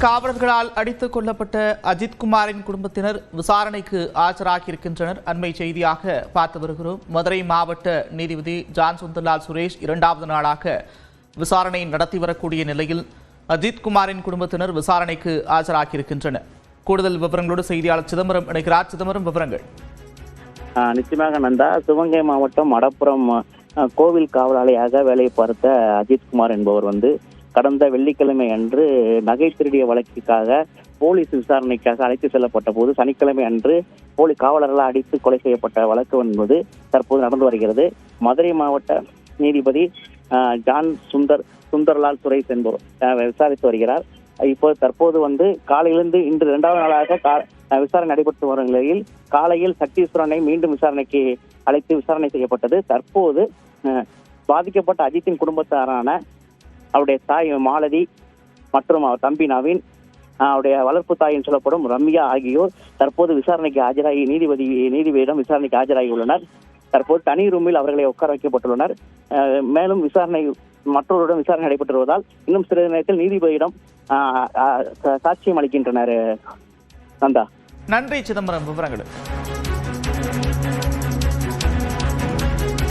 காவலர்களால் அடித்துக் கொல்லப்பட்ட அஜித்குமாரின் குடும்பத்தினர் விசாரணைக்கு ஆஜராகியிருக்கின்றனர். அண்மை செய்தியாக பார்த்து வருகிறோம். மதுரை மாவட்ட நீதிபதி ஜான் சுந்தர்லால் சுரேஷ் இரண்டாவது நாளாக விசாரணை நடத்தி வரக்கூடிய நிலையில் அஜித்குமாரின் குடும்பத்தினர் விசாரணைக்கு ஆஜராகியிருக்கின்றனர். கூடுதல் விவரங்களோடு செய்தியாளர் சிதம்பரம் இணைக்கிறார். சிதம்பரம், விவரங்கள். நிச்சயமாக நந்தா, சிவகங்கை மாவட்டம் மடப்புறம் கோவில் காவலாளியாக வேலை பார்த்த அஜித்குமார் என்பவர் கடந்த வெள்ளிக்கிழமை அன்று நகை திருடிய வழக்கிற்காக போலீஸ் விசாரணைக்காக அழைத்து செல்லப்பட்ட போது சனிக்கிழமை அன்று காவலர்களால் அடித்து கொலை செய்யப்பட்ட வழக்கு என்பது தற்போது நடந்து வருகிறது. மதுரை மாவட்ட நீதிபதி ஜான் சுந்தர்லால் சுரேஷ் என்பவர் விசாரித்து வருகிறார். தற்போது காலையிலிருந்து இன்று இரண்டாவது நாளாக விசாரணை நடைபெற்று வரும் நிலையில் காலையில் சக்தீஸ்வரனை மீண்டும் விசாரணைக்கு அழைத்து விசாரணை செய்யப்பட்டது. தற்போது பாதிக்கப்பட்ட அஜித்தின் குடும்பத்தாரான அவருடைய தாய் மாலதி மற்றும் அவர் தம்பி நவீன், அவருடைய வளர்ப்பு தாயின் சொல்லப்படும் ரம்யா ஆகியோர் தற்போது விசாரணைக்கு ஆஜராகி நீதிபதியிடம் விசாரணைக்கு ஆஜராகி உள்ளனர். தற்போது தனி ரூமில் அவர்களை உட்கார வைக்கப்பட்டுள்ளனர். மேலும் மற்றவருடன் விசாரணை நடைபெற்று வருவதால் இன்னும் சிறிது நேரத்தில் நீதிபதியிடம் சாட்சியம் அளிக்கின்றனர். நந்தா, நன்றி சிதம்பரம், விவரங்களுக்கு.